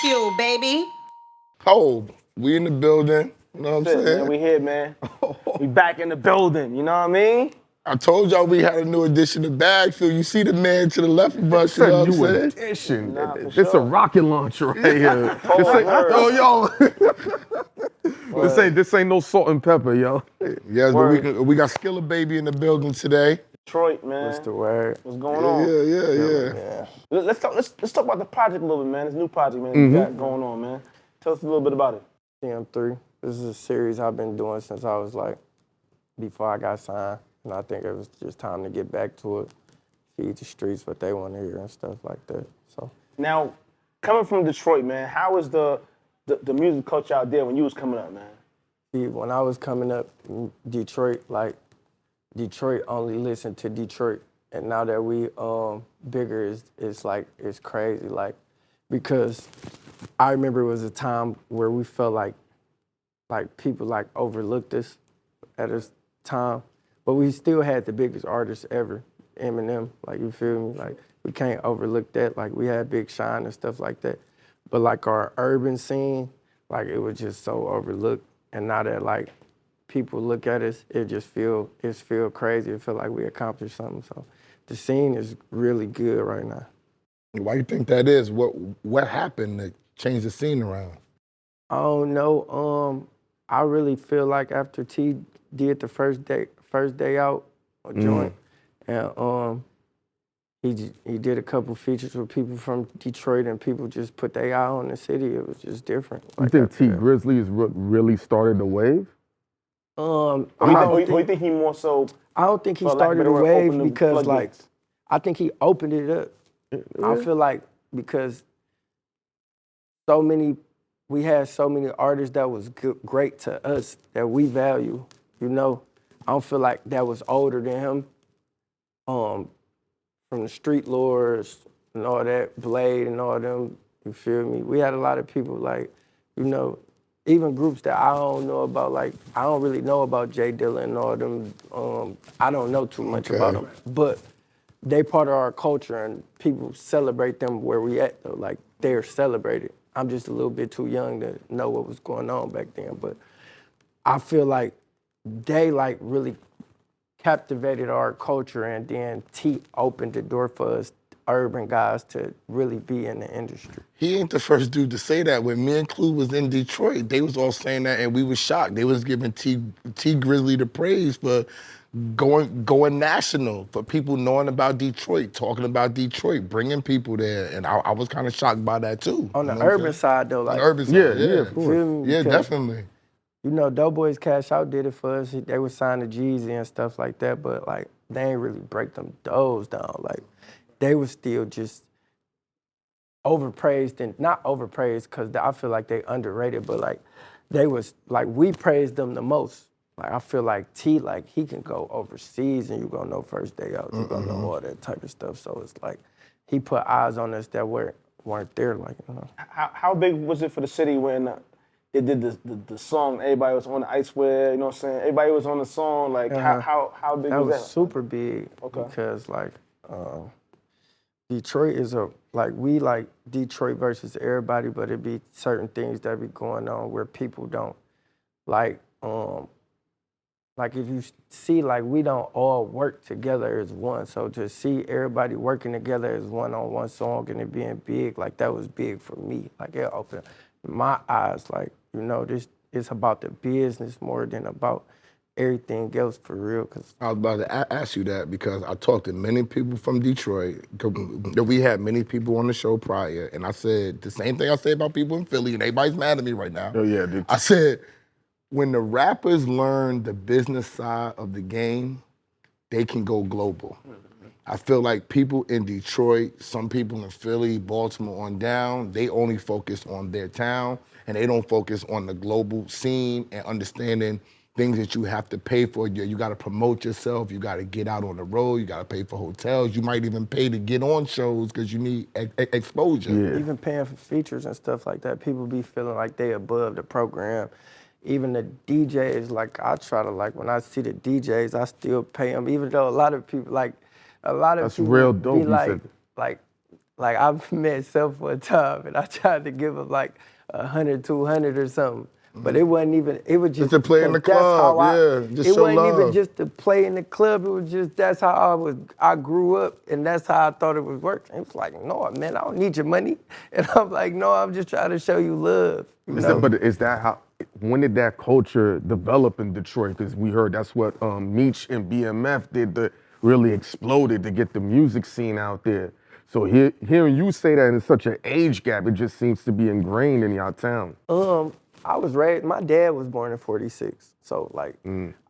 BagFuel, baby. Oh, we in the building. You know what I'm saying? Man, we here, man. We back in the building, you know what I mean? I told y'all we had a new edition of BagFuel. You see the man to the left of us, It's you a know what I'm new saying? edition. Nah, for This a sure. rocket launcher right here. This ain't, word. yo, this ain't no salt and pepper, yo. Yes, Word. but we got Skilla Baby in the building today. Detroit, man. What's the word? What's going on? Yeah. Let's talk about the project a little bit, man. This new project, man, you got going on, man. Tell us a little bit about it. CM3. This is a series I've been doing since I was like, before I got signed. And I think it was just time to get back to it, feed the streets what they want to hear and stuff like that. So Now, coming from Detroit, man, how was the music culture out there when you was coming up, man? see, when I was coming up in Detroit, like Detroit only listened to Detroit. And now that we bigger, it's crazy. Like, because I remember it was a time where we felt like people like overlooked us at this time, but we still had the biggest artists ever, Eminem. Like, you feel me? Like, we can't overlook that. Like, we had Big Sean and stuff like that, but like our urban scene, like it was just so overlooked. And now that like people look at us, it feel crazy. It feel like we accomplished something. So the scene is really good right now. Why you think that is? What happened to change the scene around? I don't know. I really feel like after T did the first day out joint, and he did a couple features with people from Detroit, and people just put their eye on the city. It was just different. You think T Grizzley is what really started the wave? Or you think he more so? I don't think he for lack of started better a word, wave opened the because like floodgates? I think he opened it up. I feel like because we had so many artists that was great to us that we value, you know. I don't feel like that was older than him. From the Street Lords and all that, Blade and all them, you feel me? We had a lot of people like, you know, even groups that I don't know about, like, I don't really know about Jay Dilla and all them. I don't know too much about them, but they part of our culture and people celebrate them where we at though, like they're celebrated. I'm just a little bit too young to know what was going on back then, but I feel like they like really captivated our culture, and then T opened the door for us urban guys to really be in the industry. He ain't the first dude to say that. When me and Clue was in Detroit, they was all saying that, and we was shocked. They was giving T Grizzley the praise for going national, for people knowing about Detroit, talking about Detroit, bringing people there, and I was kind of shocked by that too. On the urban side though, like On the urban side, Yeah, of course. feel me? Yeah, Because, definitely. you know, Doughboys Cash Out did it for us. They were signed to Jeezy and stuff like that, but like they ain't really break them doors down. Like they was still just overpraised, and not overpraised because I feel like they underrated, but like they was like we praised them the most. Like I feel like T, like he can go overseas and you gonna know first day out, you gonna know all that type of stuff. So it's like he put eyes on us that weren't there, like, you know. How big was it for the city when they did the song? Everybody was on the Iceware, you know what I'm saying? Everybody was on the song. Like how big That was was that? super big because like Detroit is we like Detroit versus everybody, but it be certain things that be going on where people don't like if you see like we don't all work together as one. So to see everybody working together as one on one song and it being big, like that was big for me. Like it opened my eyes, like, you know, this is about the business more than about everything else for real. Cause I was about to ask you that because I talked to many people from Detroit. We had many people on the show prior, and I said the same thing I say about people in Philly, and everybody's mad at me right now. Oh yeah, dude. I said, when the rappers learn the business side of the game, they can go global. I feel like people in Detroit, some people in Philly, Baltimore on down, they only focus on their town, and they don't focus on the global scene and understanding things that you have to pay for. You got to promote yourself. You got to get out on the road. You got to pay for hotels. You might even pay to get on shows because you need exposure. Yeah. even paying for features and stuff like that, people be feeling like they above the program. Even the DJs, like I try to like when I see the DJs, I still pay them, even though a lot of people That's real dope, be you like, said. like like I've met Self for a time, and I tried to give him like 100, 200 or something. But it wasn't even, it was just to play in the because that's club, how yeah, just it show wasn't even love. just to play in the club, it was just, that's how I grew up, and that's how I thought it was working. It was like, no, man, I don't need your money. And I'm like, no, I'm just trying to show you love. You know? But is that how, when did that culture develop in Detroit? Because we heard that's what Meech and BMF did that really exploded to get the music scene out there. So hearing you say that in such an age gap, it just seems to be ingrained in your town. I was raised, my dad was born in 46. So like,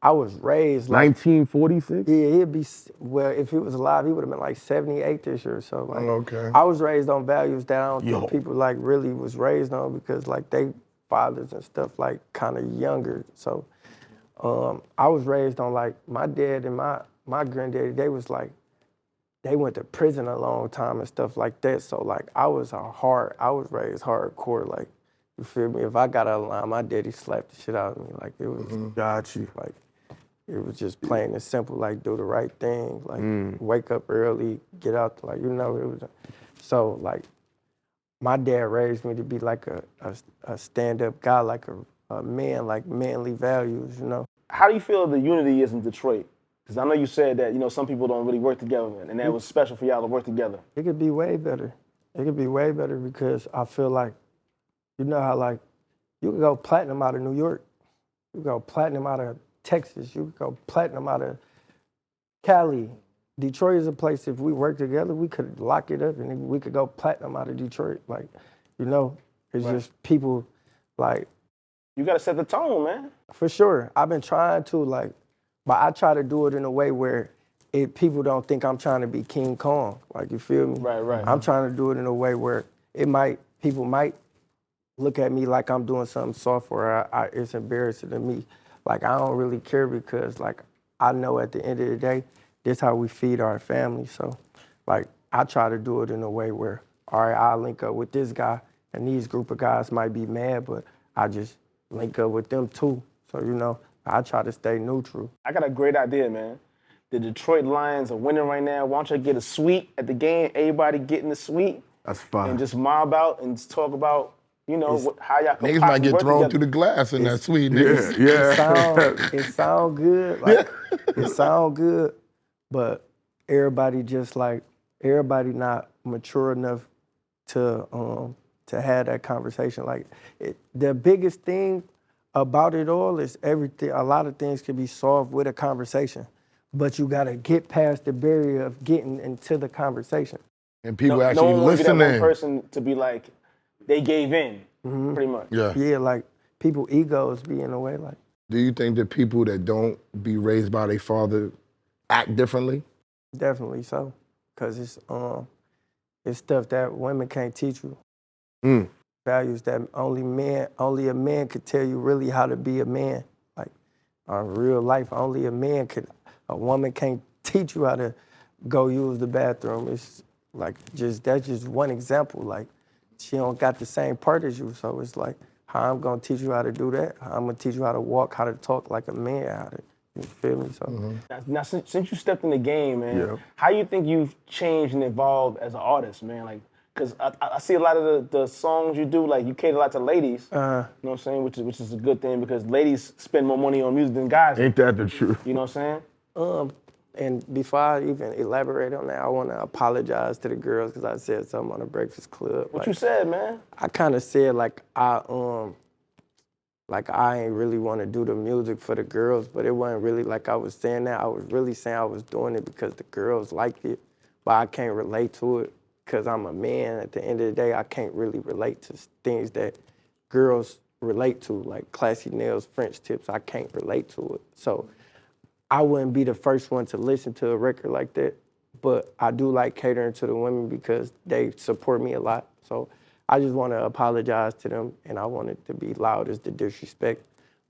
I was raised like, 1946? yeah, he'd be, well, if he was alive, he would have been like 78 this year. So like, okay. I was raised on values that I don't Yo. think people like really was raised on because like they fathers and stuff like kind of younger. So I was raised on like my dad and my granddaddy, they was like, they went to prison a long time and stuff like that. So like I was raised hardcore. Like, you feel me? If I got out of line, my daddy slapped the shit out of me. Like it was, Got you. like, it was just plain and simple, like do the right thing, like wake up early, get out, like, you know, it was, so like, my dad raised me to be like a stand-up guy, like a man, like manly values, you know? How do you feel the unity is in Detroit? Because I know you said that, you know, some people don't really work together, and that was special for y'all to work together. It could be way better. It could be way better because I feel like, you know how like, you could go platinum out of New York, you could go platinum out of Texas, you could go platinum out of Cali. Detroit is a place, if we work together, we could lock it up and we could go platinum out of Detroit. Like, you know, it's just people like. You got to set the tone, man. For sure. I've been trying to like, but I try to do it in a way where people don't think I'm trying to be King Kong. Like, you feel me? Right. I'm trying to do it in a way where people might look at me like I'm doing something soft or it's embarrassing to me. Like, I don't really care because, like, I know at the end of the day, this how we feed our family. So, like, I try to do it in a way where, all right, I'll link up with this guy, and these group of guys might be mad, but I just link up with them too. So, you know, I try to stay neutral. I got a great idea, man. The Detroit Lions are winning right now. Why don't you get a suite at the game? Everybody get in the suite. That's fine. And just mob out and just talk about, you know, how y'all can Niggas might possibly get work thrown together. through the glass in that suite. Yeah, Niggas. yeah. It sound good. Like, it sound good, but everybody not mature enough to have that conversation. Like, the biggest thing about it all is everything. A lot of things can be solved with a conversation, but you gotta get past the barrier of getting into the conversation. And people No actually one wants to be that one listening. person to be like, they gave in, pretty much. Yeah. Yeah, like people egos be in a way like. Do you think that people that don't be raised by their father act differently? Definitely so, cause it's stuff that women can't teach you. Values that only a man could tell you really how to be a man. Like, in real life, only a woman can't teach you how to go use the bathroom. It's like, that's just one example. Like, she don't got the same part as you, so it's like, how I'm gonna teach you how to do that? How I'm gonna teach you how to walk, how to talk like a man, you feel me? So. Now since you stepped in the game, man, Yeah. how you think you've changed and evolved as an artist, man? Like, because I see a lot of the songs you do, like, you cater a lot to ladies, you know what I'm saying, which is a good thing because ladies spend more money on music than guys do, Ain't that the truth? you know what I'm saying? And before I even elaborate on that, I want to apologize to the girls because I said something on the Breakfast Club. What you said, man? I kind of said like I ain't really want to do the music for the girls, but it wasn't really like I was saying that. I was really saying I was doing it because the girls liked it, but I can't relate to it because I'm a man. At the end of the day, I can't really relate to things that girls relate to, like classy nails, French tips. I can't relate to it. So I wouldn't be the first one to listen to a record like that, but I do like catering to the women because they support me a lot. So I just want to apologize to them, and I want it to be loud as the disrespect.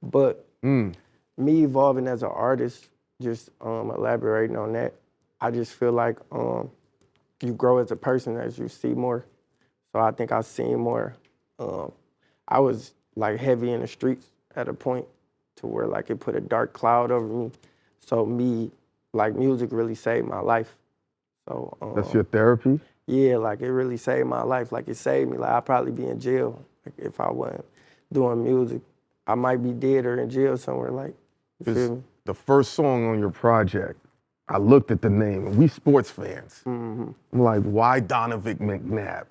But me evolving as an artist, just elaborating on that, I just feel like you grow as a person as you see more. So I think I've seen more. I was like heavy in the streets at a point to where like it put a dark cloud over me. So me, like music really saved my life. So That's your therapy? Yeah, like it really saved my life. Like it saved me. Like I'd probably be in jail like, if I wasn't doing music. I might be dead or in jail somewhere. Like, you feel me? The first song on your project, I looked at the name, and we sports fans. I'm like, why Donovan McNabb?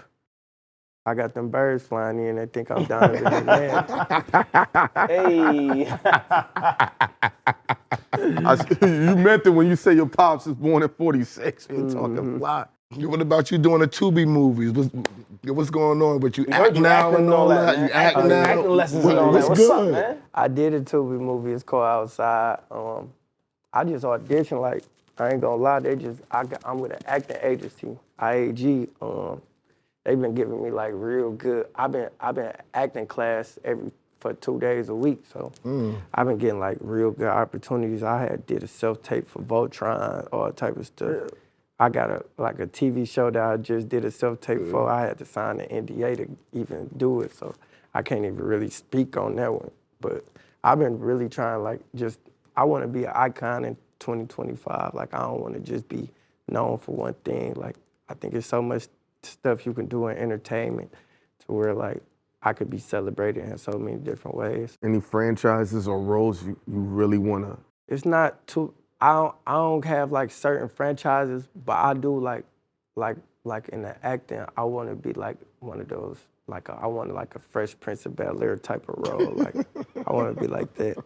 I got them birds flying in. They think I'm Donovan McNabb. Hey. You meant it when you say your pops was born in 46. We're talking fly. What about you doing the Tubi movies? What's going on with you? We heard Act you now acting and all that. man. You acting now. Acting lessons and all What's that. What's good? up, man? I did a Tubi movie. It's called Outside. I just auditioned. Like I ain't gonna lie. I'm with an acting agency, IAG. They've been giving me like real good. I've been acting class for 2 days a week. So I've been getting like real good opportunities. I did a self-tape for Voltron, all type of stuff. I got a TV show that I just did a self-tape for. I had to sign an NDA to even do it, so I can't even really speak on that one. But I've been really trying, I want to be an icon in 2025. Like, I don't want to just be known for one thing. Like, I think there's so much stuff you can do in entertainment to where, like, I could be celebrated in so many different ways. Any franchises or roles you really want to? It's not too. I don't have like certain franchises, but I do like in the acting. I want to be like one of those. I want like a Fresh Prince of Bel-Air type of role. Like I want to be like that.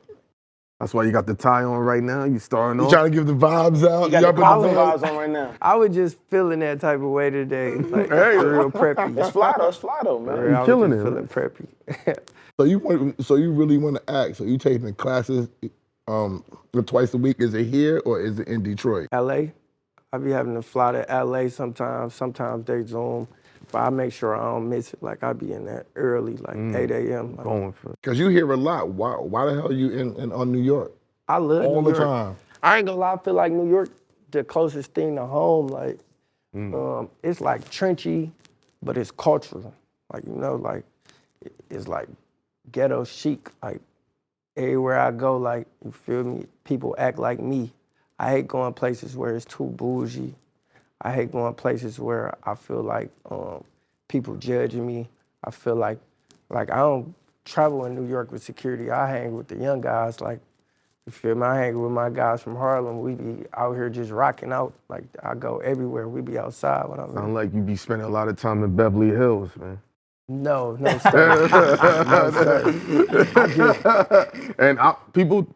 That's why you got the tie on right now. You starting You off. trying to give the vibes out? You got the Compton vibes on right now. I was just feeling that type of way today, like Hey. real preppy. It's fly though, man. I was killing just it, feeling preppy. So you really want to act? So you taking the classes twice a week? Is it here or is it in Detroit? LA, I be having to fly to LA sometimes. Sometimes they Zoom, but I make sure I don't miss it. Like I be in there early, like 8 a.m. Like, Going for it. Because you hear a lot. Why the hell you in on New York? I love All New the York. time. I ain't gonna lie, I feel like New York, the closest thing to home. Like, it's like trenchy, but it's cultural. Like, you know, like it's like ghetto chic. Like everywhere I go, like, you feel me? People act like me. I hate going places where it's too bougie. I hate going places where I feel like people judging me. I feel like I don't travel in New York with security. I hang with the young guys. Like, you feel me? I hang with my guys from Harlem. We be out here just rocking out. Like, I go everywhere. We be outside when I'm Sound like you be spending a lot of time in Beverly Hills, man. No, sir. No, sir. And people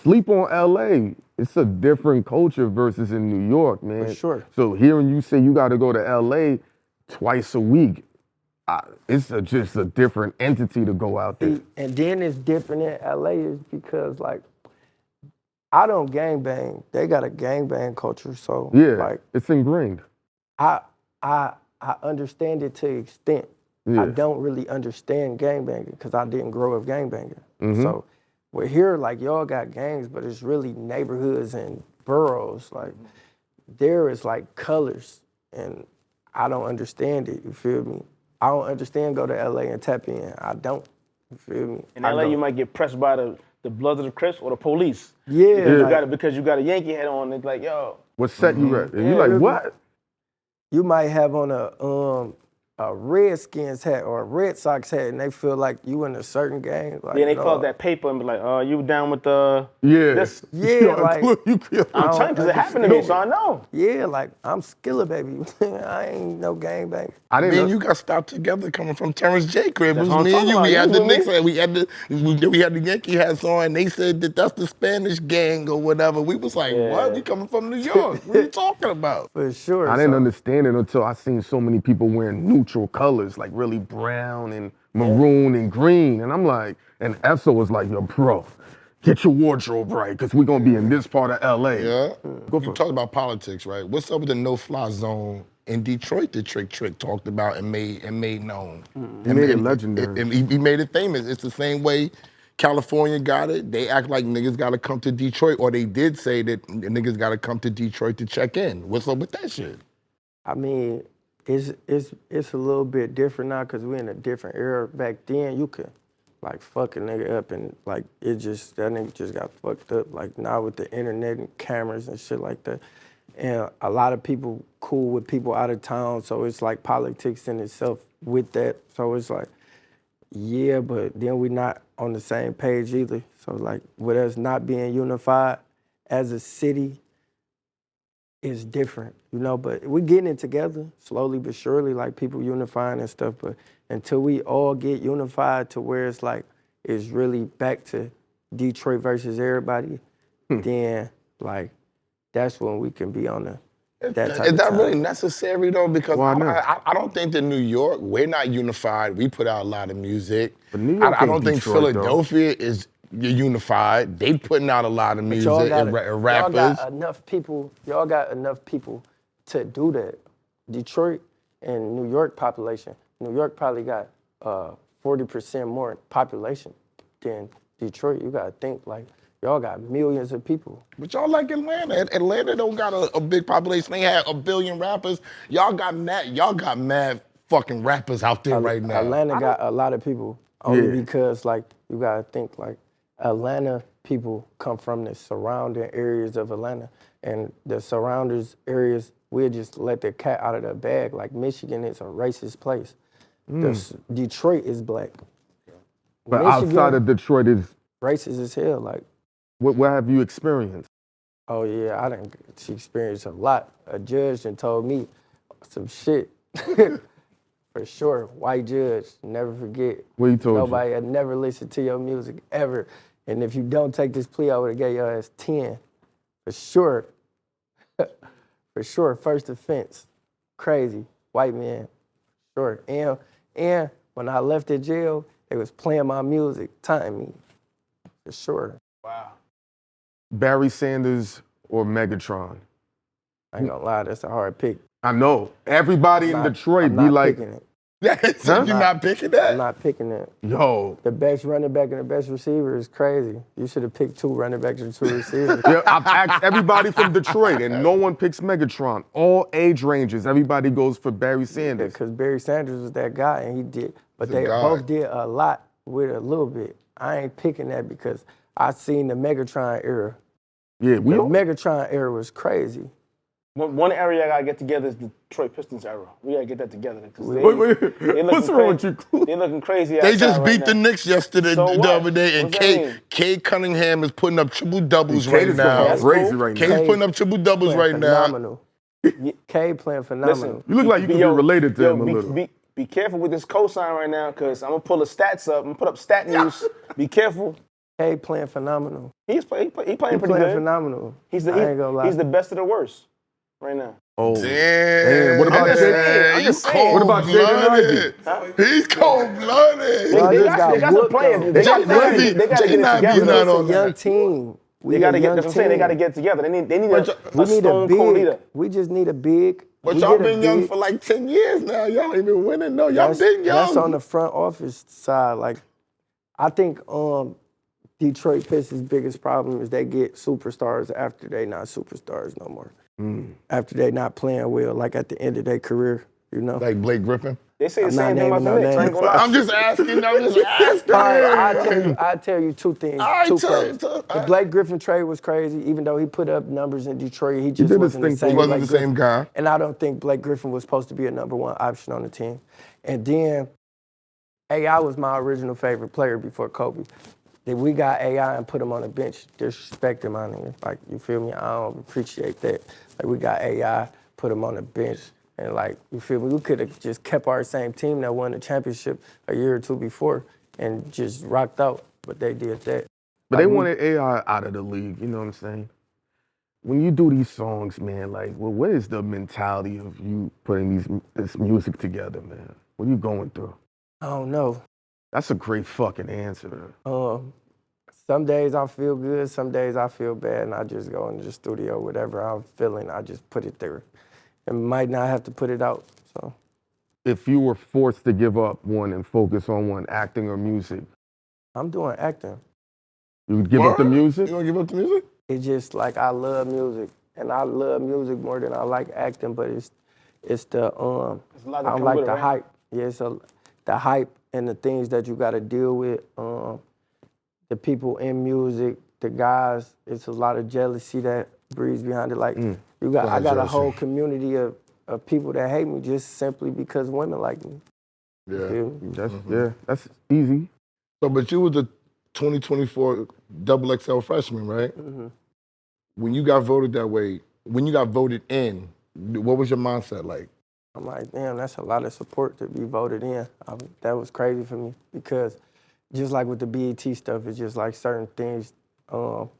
sleep on LA. It's a different culture versus in New York, man. For sure. So hearing you say you got to go to LA twice a week, it's just a different entity to go out there. And then it's different in LA is because, like, I don't gangbang. They got a gangbang culture, so Yeah, like it's ingrained. I understand it to an extent. Yeah. I don't really understand gangbanging because I didn't grow up gangbanging. So we're here, like, y'all got gangs, but it's really neighborhoods and boroughs. Like, there is like colors, and I don't understand it. You feel me? I don't understand go to LA and tap in. I don't. You feel me? In LA, you might get pressed by the Bloods of the Crips or the police. Yeah. Because you got a Yankee hat on. It's like, yo. What set you at? And you're like, what? You might have on a Redskins hat or a Red Sox hat, and they feel like you in a certain game. Like, Then they pull out that paper and be like, you down with the this? Yeah, like, I'm telling you, because it happened to me, so I know. Yeah, like, I'm Skilla Baby. I ain't no gangbang. I didn't Me know. and you got stopped together coming from Terrence J crib. It was what I'm me and talking you. about. We You had was the with Knicks. me. We had the Yankee hats on. And they said that's the Spanish gang or whatever. We was like, what? We coming from New York. What are you talking about? For sure. I didn't understand it until I seen so many people wearing neutral colors, like really brown and maroon and green. And I'm like, and Esso was like, yo, bro, get your wardrobe right, because we're going to be in this part of LA. Yeah. Go for You it. talked about politics, right? What's up with the no-fly zone in Detroit that Trick talked about and made known? He made it legendary. And he made it famous. It's the same way California got it. They act like niggas got to come to Detroit, or they did say that niggas got to come to Detroit to check in. What's up with that shit? I mean, it's a little bit different now because we're in a different era. Back then, you could, like, fuck a nigga up and, like, that nigga just got fucked up. Like, now with the internet and cameras and shit like that, And a lot of people cool with people out of town, so it's like politics in itself with that. So it's like, yeah, but then we not on the same page either. So like with us not being unified as a city is different, you know, but we getting it together slowly but surely, like people unifying and stuff. But until we all get unified to where it's like, it's really back to Detroit versus everybody, then like, that's when we can be on that type Is of that time. really necessary though? Because Why not? I don't think that New York, we're not unified. We put out a lot of music. But New York I don't ain't think Detroit, though. Philadelphia is unified. They putting out a lot of But music y'all got, and y'all rappers. got enough people. Y'all got enough people to do that. Detroit and New York population. New York probably got 40% more population than Detroit. You gotta think like y'all got millions of people. But y'all like Atlanta. Atlanta don't got a big population. They had 1 billion rappers. Y'all got mad fucking rappers out there right now. Atlanta got a lot of people only Yeah. because like you gotta think like Atlanta people come from the surrounding areas of Atlanta, and the surroundings areas we'll just let the cat out of the bag. Like Michigan is a racist place. Detroit is black. But Michigan, outside of Detroit, is racist as hell. Like, what have you experienced? oh yeah, I done experienced a lot. A judge done told me some shit. For sure, white judge, never forget. What he told you? Nobody had never listened to your music ever. And if you don't take this plea, I would have gave your ass 10. For sure. For sure, first offense. Crazy. White man. Sure. And when I left the jail, they was playing my music, time me. For sure. Wow. Barry Sanders or Megatron? I ain't gonna lie, that's a hard pick. I know. Everybody in Detroit I'm be not like, picking it. So you're not picking that? I'm not picking it. yo. The best running back and the best receiver is crazy. You should have picked 2 running backs and 2 receivers. Yeah, I've asked everybody from Detroit, and no one picks Megatron. All age ranges, everybody goes for Barry Sanders. Because Barry Sanders was that guy, and he did. But He's a they god. both did a lot with a little bit. I ain't picking that because I seen the Megatron era. Yeah, The we all, Megatron era was crazy. One area I gotta get together is the Detroit Pistons era. We gotta get that together. What's wrong with you? They looking crazy. They outside just right beat the now. Knicks yesterday, So the what? other day, and What's that mean? Cade Cunningham is putting up triple doubles Cade right is going now. That's crazy cool. right now. Cade's putting up triple doubles Playing right now. phenomenal. Cade playing phenomenal. Listen, You look like you could be related to him a little. Be careful with this cosign right now, because I'm gonna pull the stats up. I'm gonna put up stat news. Be careful. Cade playing phenomenal. He playing He pretty playing good. phenomenal. He's I ain't gonna lie. the best of the worst right now. Oh, Damn. what about I'm just Jay? saying, I'm You just saying. What about Jaden cold-blooded. Ivey? He's cold-blooded. Y'all They just got some whooped, players. though. They gotta Jay get it Ivey's together. not It's on a young that. team. We They gotta a get. young That's what I'm saying. They team. gotta get it together. They need We a need a stone cold leader. big. We just need a big. But we y'all get a been young big- for like 10 years now. Y'all ain't been winning, no. Y'all been young. That's on the front office side. Like, I think Detroit Pistons' biggest problem is they get superstars after they not superstars no more. After they not playing well, like at the end of their career, you know. Like Blake Griffin. They say the I'm not same thing about naming the no Knicks. I ain't names. gonna lie. I'm just asking. All right, I'll tell you 2 things. All right, 2 tell- plays. tell- The Blake Griffin trade was crazy, even though he put up numbers in Detroit. He just did his wasn't the thing. same. He wasn't Blake the same Griffin. guy. And I don't think Blake Griffin was supposed to be a number 1 option on the team. And then AI was my original favorite player before Kobe. Then we got AI and put him on the bench, disrespect him, my nigga. Like, you feel me? I don't appreciate that. Like, we got AI, put him on the bench, and like, you feel me? We could have just kept our same team that won the championship a year or 2 before and just rocked out, but they did that. But they wanted AI out of the league, you know what I'm saying? When you do these songs, man, like, well, what is the mentality of you putting this music together, man? What are you going through? I don't know. That's a great fucking answer. Some days I feel good, some days I feel bad, and I just go into the studio, whatever I'm feeling, I just put it there. And might not have to put it out, so. If you were forced to give up one and focus on one, acting or music, I'm doing acting. you would give up the Word? music? You gonna give up the music? It's just like I love music, and I love music more than I like acting, but it's the There's a lot that I don't come like with it, the right? hype. Yeah, the hype and the things that you got to deal with. The people in music, the guys. It's a lot of jealousy that breeze behind it. Like I got a whole community of people that hate me just simply because women like me. Yeah. Feel me? That's easy. So, but you was the 2024 XXL freshman, right? Mm-hmm. When you got voted that way, when you got voted in, what was your mindset like? I'm like, damn, that's a lot of support to be voted in. That was crazy for me because just like with the BET stuff, it's just like certain things,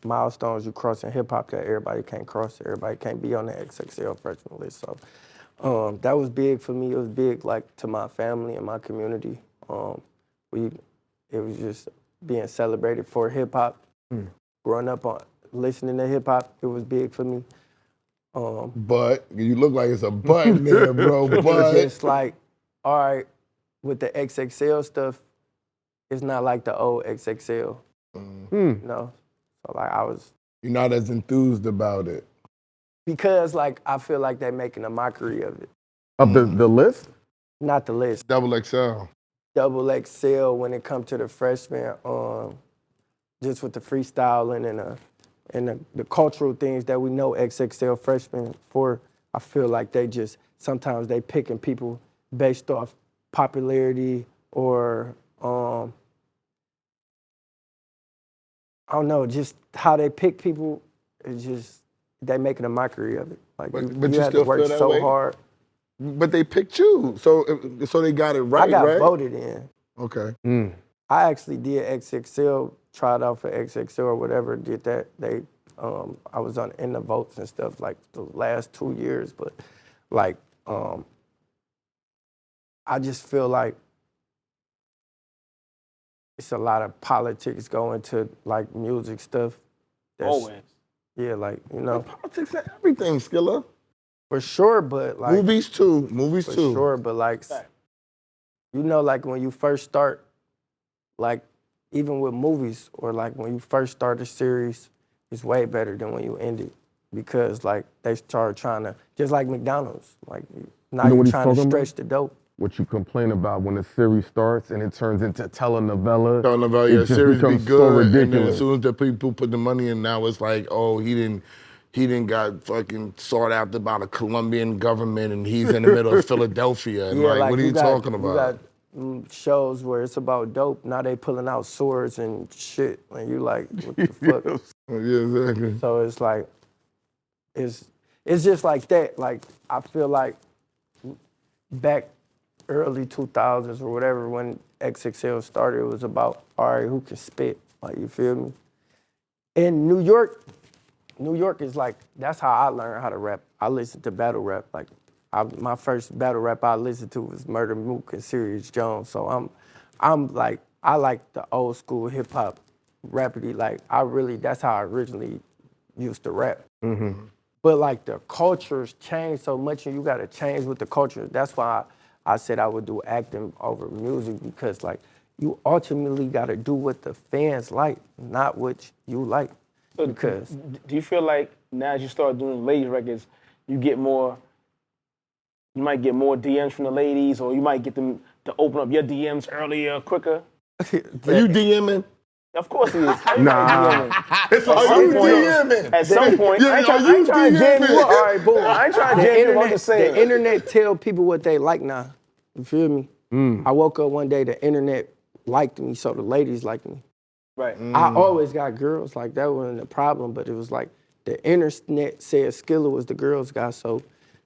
milestones you cross in hip hop that everybody can't cross. Everybody can't be on the XXL Freshmen List. So that was big for me. It was big like to my family and my community. It was just being celebrated for hip hop. Growing up on listening to hip hop, it was big for me. But you look like it's a button there, bro. It's But just like, all right, with the XXL stuff, it's not like the old XXL. You know? So like you're not as enthused about it. because like I feel like they're making a mockery of it. Of the list? Not the list. XXL. Double XL when it comes to the freshmen, just with the freestyling and the cultural things that we know XXL freshmen for, I feel like sometimes they picking people based off popularity or, I don't know, just how they pick people, it's just, they making a mockery of it. Like But you you had to still work feel that so way? hard. But they picked you, so they got it right, I got right? voted in. Okay. I actually did XXL, tried out for XXL or whatever, did that. I was in the votes and stuff like the last 2 years, but like, I just feel like it's a lot of politics going to like music stuff. Always. Yeah, like, you know. Politics and everything, Skilla. For sure, but like. Movies too. For sure, but like, you know, like when you first start, like even with movies or like when you first start a series, it's way better than when you end it because like they start trying to, just like McDonald's, like now you're trying to stretch the dope. What you complain about when the series starts and it turns into telenovela. Telenovela, it yeah, just series be becomes good, so and then ridiculous. as soon as the people put the money in, now it's like, oh, he didn't got fucking sought after by the Colombian government, and he's in the middle of Philadelphia, and Yeah, like, what are you talking about? You got shows where it's about dope. Now they pulling out swords and shit, and you like, what the fuck? Yeah, exactly. So it's like, it's just like that. Like I feel like back early 2000s or whatever when XXL started, it was about, all right, who can spit? Like, you feel me? In New York is like, that's how I learned how to rap. I listened to battle rap. Like, my first battle rap I listened to was Murder Mook and Sirius Jones. So I'm like, I like the old school hip hop rappity. Like, that's how I originally used to rap. But like the culture's changed so much and you gotta change with the culture. That's why I said I would do acting over music because like you ultimately gotta do what the fans like, not what you like. So Because do you feel like now as you start doing ladies records, you might get more DMs from the ladies, or you might get them to open up your DMs earlier, quicker? Are you DMing? Of course he is. Nah. It's like, are you DMing? At some point, Yeah, I ain't are you trying to jam you DMing? up. All right, boom. I ain't trying to jam you up. I'm just saying. the internet tell people what they like now. You feel me? I woke up one day, the internet liked me, so the ladies liked me. Right. I always got girls, like that wasn't a problem, but it was like the internet said Skilla was the girls guy, so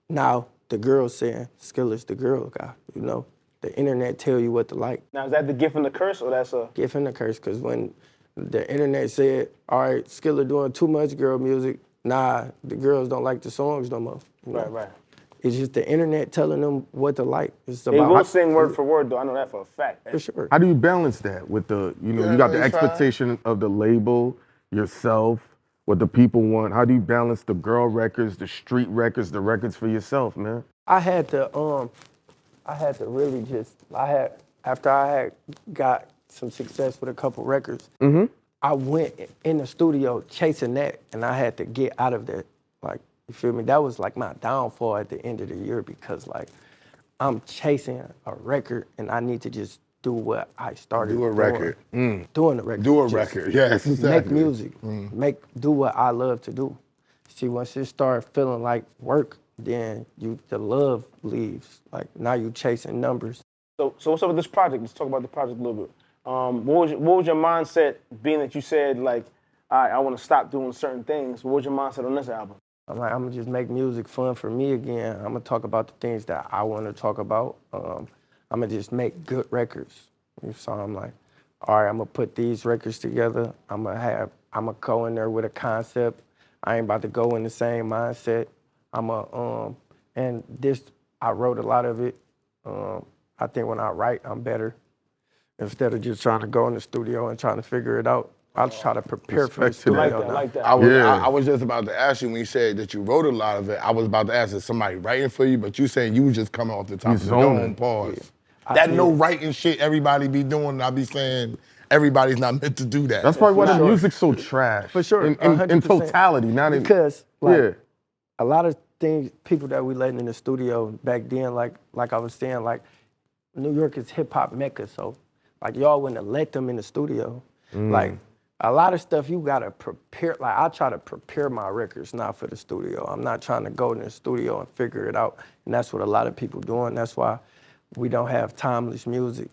now the girls saying Skilla's the girl guy, you know? The internet tell you what to like. Now, is that the gift and the curse, or that's a... Gift and the curse, because when the internet said, all right, Skilla doing too much girl music, nah, the girls don't like the songs no more. You know? Right. It's just the internet telling them what to like. It's They will sing word for word, though. I know that for a fact. For sure. How do you balance that with the, you got the expectation of the label, yourself, what the people want? How do you balance the girl records, the street records, the records for yourself, man? I had to really just, after I had got some success with a couple records, I went in the studio chasing that, and I had to get out of that. Like, you feel me? That was like my downfall at the end of the year because like, I'm chasing a record and I need to just do what I started doing. Do a record. Doing a record. Do a Just record, yes, Make exactly. music. Do what I love to do. See, once it start feeling like work, then the love leaves. Like now you chasing numbers. So what's up with this project? Let's talk about the project a little bit. What was your mindset, being that you said, like, all right, I want to stop doing certain things? What was your mindset on this album? I'm like, I'm gonna just make music fun for me again. I'm gonna talk about the things that I want to talk about. I'm gonna just make good records. So I'm like, all right, I'm gonna put these records together. I'm gonna go in there with a concept. I ain't about to go in the same mindset. And this, I wrote a lot of it. I think when I write, I'm better. Instead of just trying to go in the studio and trying to figure it out, I'll try to prepare for the Respect to that. studio. I like that. I was just about to ask you when you said that you wrote a lot of it. I was about to ask, is somebody writing for you? But you saying you was just coming off the top of the dome. Pause. That no writing shit everybody be doing. I be saying everybody's not meant to do that. That's probably why the music's so trash. For sure, In 100%. totality, not in. Because like, Yeah. a lot of things, people that we letting in the studio back then, like I was saying, like New York is hip hop mecca, so like y'all wouldn't have let them in the studio. Like a lot of stuff you gotta prepare. Like I try to prepare my records now for the studio. I'm not trying to go in the studio and figure it out. And that's what a lot of people doing. That's why we don't have timeless music,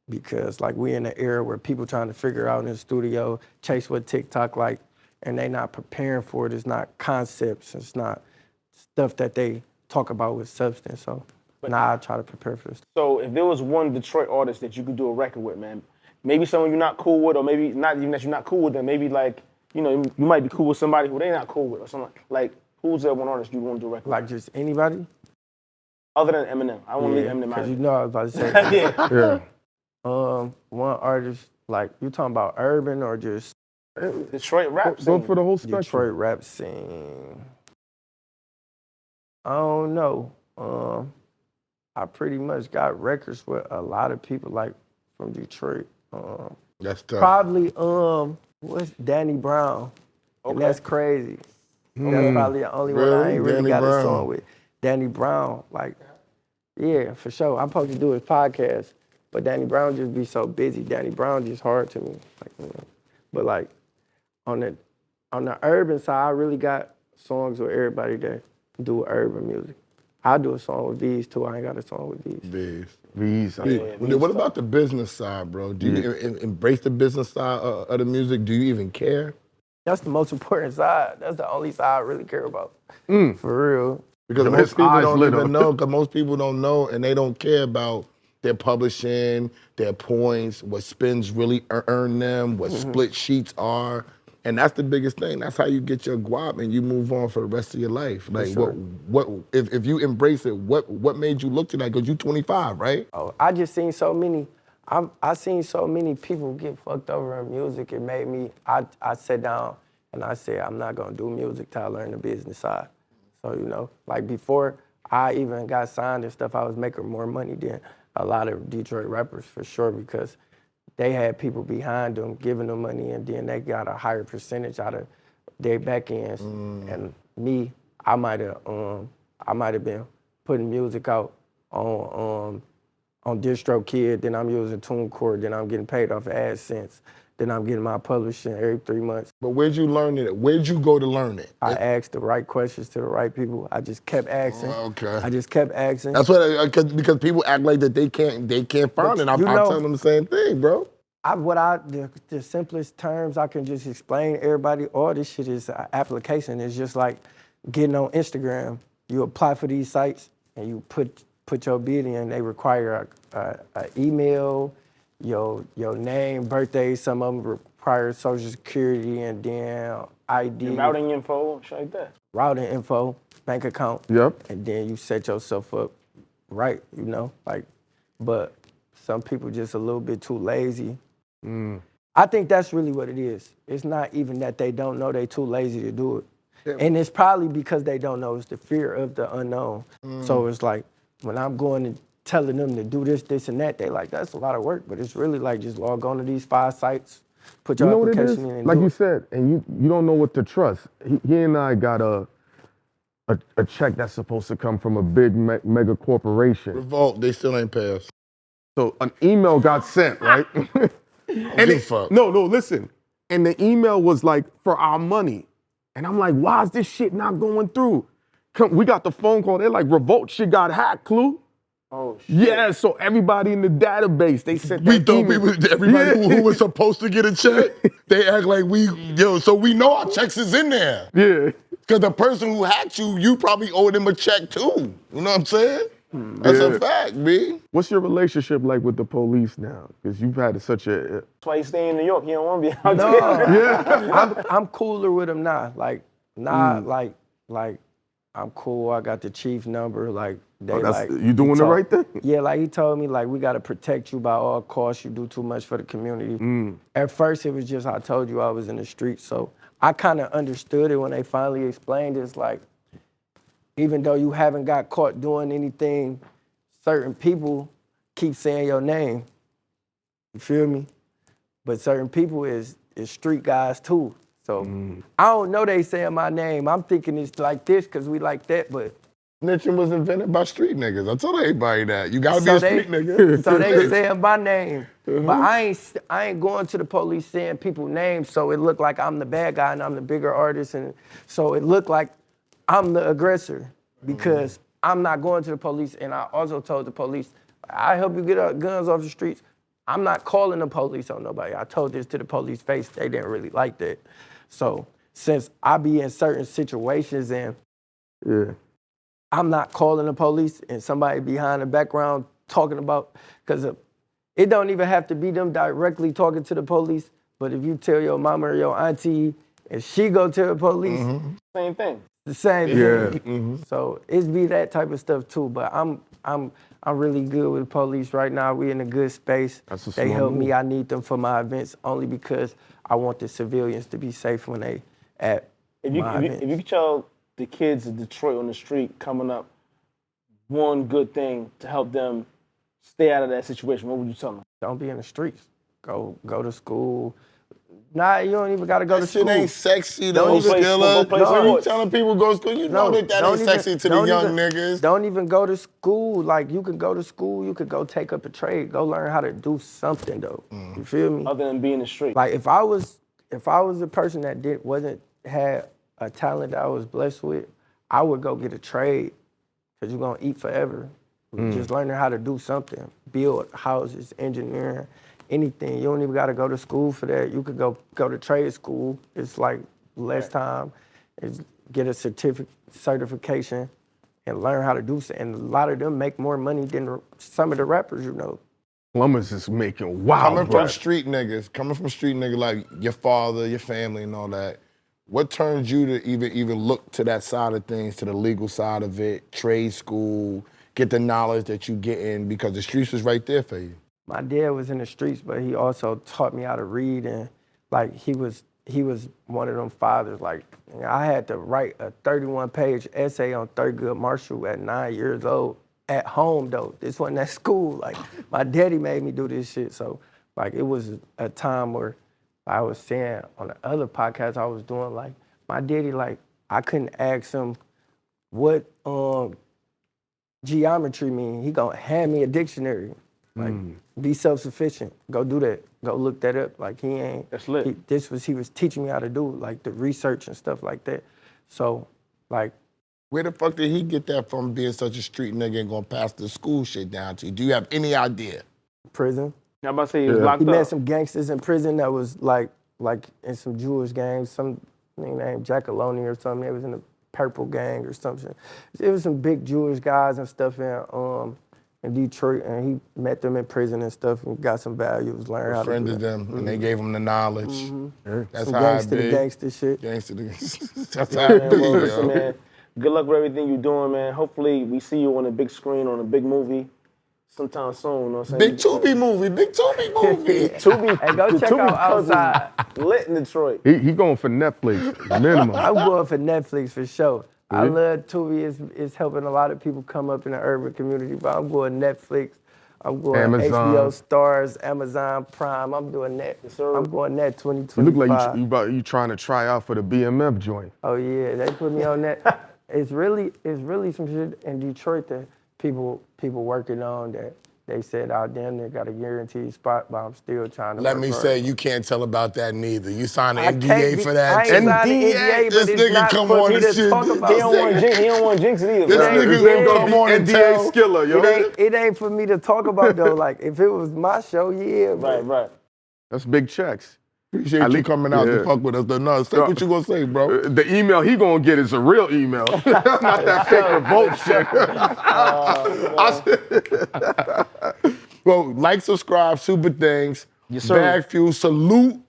because like we in an era where people trying to figure out in the studio, chase what TikTok like, and they not preparing for it. It's not concepts. It's not stuff that they talk about with substance. So now I try to prepare for this. So if there was one Detroit artist that you could do a record with, man, maybe someone you're not cool with, or maybe not even that you're not cool with them, maybe like, you know, you might be cool with somebody who they not cool with or something. Like, who's that one artist you want to do a record with? Like just anybody? Other than Eminem. I want to leave Eminem out. Because you know I was about to say that. Yeah. Yeah. One artist, like you talking about urban or just Detroit rap Go scene. for the whole spectrum. Detroit rap scene? I don't know. I pretty much got records with a lot of people like from Detroit. That's tough. Probably what's Danny Brown? And that's crazy. That's probably the only one I ain't really Danny got Brown. a song with. Danny Brown, like, yeah, for sure. I'm supposed to do his podcast, but Danny Brown just be so busy. Danny Brown just hard to me. Like, you know. But like on the urban side, I really got songs with everybody that do urban music. I do a song with V's too. I ain't got a song with V's. These. What about the business side, bro? Do you embrace the business side of the music? Do you even care? That's the most important side. That's the only side I really care about. For real. Because His most people eyes don't lit even up. know. Because most people don't know, and they don't care about their publishing, their points, what spins really earn them, what split sheets are, and that's the biggest thing. That's how you get your guap and you move on for the rest of your life. Like, sure. what if you embrace it? What made you look to that? Because you 25, right? Oh, I just seen so many. I seen so many people get fucked over in music. It made me. I sat down and I said, I'm not gonna do music till I learn the business side. So you know, like before I even got signed and stuff, I was making more money than a lot of Detroit rappers for sure, because they had people behind them giving them money, and then they got a higher percentage out of their back ends. And me, I might have been putting music out on DistroKid, then I'm using TuneCore, then I'm getting paid off of AdSense, then I'm getting my publishing every 3 months. But where'd you learn it? Where'd you go to learn it? I asked the right questions to the right people. I just kept asking. Okay. I just kept asking. That's what because people act like that they can't find it. I'm telling them the same thing, bro. The simplest terms I can just explain to everybody, all this shit is an application. It's just like getting on Instagram. You apply for these sites and you put your bid in. They require a email, your name, birthday. Some of them require social security and then ID. Your routing info, shit like that. Routing info, bank account. Yep. And then you set yourself up right, you know, like, but some people just a little bit too lazy. I think that's really what it is. It's not even that they don't know, they too lazy to do it. Yeah. And it's probably because they don't know. It's the fear of the unknown. So it's like, when I'm going and telling them to do this, and that, they like, that's a lot of work, but it's really like just log on to these 5 sites, put your application in and like do you it. said, and you don't know what to trust. He and I got a check that's supposed to come from a big mega corporation. Revolt, they still ain't pay us. So an email got sent, right? And No, listen. And the email was like, for our money. And I'm like, why is this shit not going through? We got the phone call. They're like, Revolt shit got hacked, Clue. Oh, shit. Yeah, so everybody in the database, they sent We that thought email. everybody Yeah. who was supposed to get a check, they act like so we know our checks is in there. Yeah. Because the person who hacked you probably owe them a check too. You know what I'm saying? That's Yeah. a fact, B. What's your relationship like with the police now? Because you've had such a... That's why you stay in New York. You don't want to be out No, there. I'm cooler with him now. Like, like I'm cool. I got the chief number. Like, they you doing the right thing? Yeah, like he told me, like, we got to protect you by all costs. You do too much for the community. At first, it was just, I told you I was in the streets. So I kind of understood it when they finally explained it. It's like, even though you haven't got caught doing anything, certain people keep saying your name. You feel me? But certain people is street guys too. So I don't know they saying my name. I'm thinking it's like this because we like that, but Snitching was invented by street niggas. I tell everybody that. You gotta be a street nigga. So they saying my name. But I ain't going to the police saying people's names, so it looked like I'm the bad guy and I'm the bigger artist. And so it looked like I'm the aggressor because I'm not going to the police. And I also told the police, I help you get guns off the streets. I'm not calling the police on nobody. I told this to the police face. They didn't really like that. So since I be in certain situations and I'm not calling the police and somebody behind the background talking about, because it don't even have to be them directly talking to the police, but if you tell your mama or your auntie and she go to the police, Same thing. the same thing. Yeah. So it's be that type of stuff too, but I'm really good with the police right now. We in a good space. That's a They smart help move. me. I need them for my events only because I want the civilians to be safe when they at my events. If you could tell the kids of Detroit on the street coming up one good thing to help them stay out of that situation, what would you tell them? Don't be in the streets. Go to school. Nah, you don't even gotta go to That school. shit ain't sexy Don't though, even- Skilla. go play No, you sports. telling people go to school, you know that ain't sexy to the don't young even- niggas. Don't even go to school. Like, you could go to school, you could go take up a trade, go learn how to do something though. You feel me? Other than being in the street. Like, if I was a person that had a talent that I was blessed with, I would go get a trade, because you're gonna eat forever. Just learning how to do something, build houses, engineering, anything. You don't even gotta go to school for that. You could go to trade school. It's like less time. It's get a certification and learn how to do something. And a lot of them make more money than some of the rappers, you know. Plumbers is making wild Coming from bread. street niggas like your father, your family and all that, what turns you to even look to that side of things, to the legal side of it, trade school, get the knowledge that you get in, because the streets was right there for you? My dad was in the streets, but he also taught me how to read, and like he was one of them fathers. Like, I had to write a 31-page essay on Thurgood Marshall at 9 years old at home though. This wasn't at school. Like, my daddy made me do this shit. So like, it was a time where I was saying on the other podcast I was doing, like, my daddy, like, I couldn't ask him what geometry mean. He gonna hand me a dictionary. Like, be self-sufficient. Go do that. Go look that up. Like, he ain't. That's lit. He was teaching me how to do, like, the research and stuff like that. So, like, Where the fuck did he get that from, being such a street nigga and gonna pass the school shit down to you? Do you have any idea? prison. I'm about to say he was locked He met up. some gangsters in prison that was like in some Jewish gangs. Some nigga named Jackaloni or something. They was in the Purple Gang or something. It was some big Jewish guys and stuff in Detroit, and he met them in prison and stuff, and got some values, learned how to do Befriended that. them, and they gave him the knowledge. That's Some how gangster it to be. gangster shit. Gangster to That's Yeah, how man, it be, well, listen, yo. man. Good luck with everything you're doing, man. Hopefully we see you on a big screen, on a big movie sometime soon. You know what I'm saying? Big Tubi movie, big Tubi movie. Tubi, Hey, go the check Tubi out cousins Outside. lit in Detroit. He going for Netflix, minimum. I'm going for Netflix for sure. I love Tubi. It's helping a lot of people come up in the urban community, but I'm going Netflix. I'm going Amazon. HBO Stars, Amazon Prime. I'm doing that. sir. I'm going that You 2025. look like you trying to try out for the BMF joint. Oh yeah, they put me on that. It's really some shit in Detroit that people working on that they said I damn near got a guaranteed spot, but I'm still trying to Let work me hard. say, you can't tell about that neither. You signed an I can't NDA be- for that. I ain't too. signed an NDA, but This it's nigga not come for on me and to shit. talk This about. He don't want jinx. He don't want jinx it either. This Right? nigga His name gonna gonna come on be and NDA tell. Skilla, yo. It ain't for me to talk about though. Like if it was my show, yeah. but- Right. That's big checks. Appreciate At you least- coming out yeah. to fuck with us. No, say what you gonna say, bro. The email he gonna get is a real email, not that fake revolt shit. Bro, like, subscribe, super things. Yes, sir. BagFuel, salute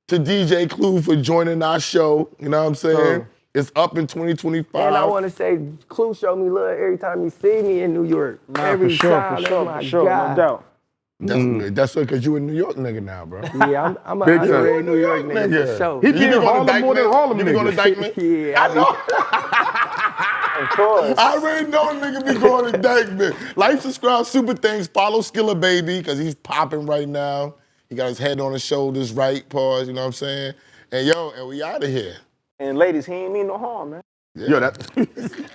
to DJ Clue for joining our show. You know what I'm saying? Sir. It's up in 2025. And I want to say, Clue show me love every time you see me in New York. every time, oh my God. No doubt. That's good. That's good, because you a New York nigga now, bro. Yeah, I'm an Big time. honorary New York nigga for sure. He be in Harlem more than Harlem You be going to niggas. Dykeman? Yeah, I know. Of course. I already know nigga be going to Dykeman. Like, subscribe, super things. Follow Skilla Baby, because he's popping right now. He got his head on his shoulders, right? Pause, you know what I'm saying? And we out of here. And ladies, he ain't mean no harm, man. Yo, that.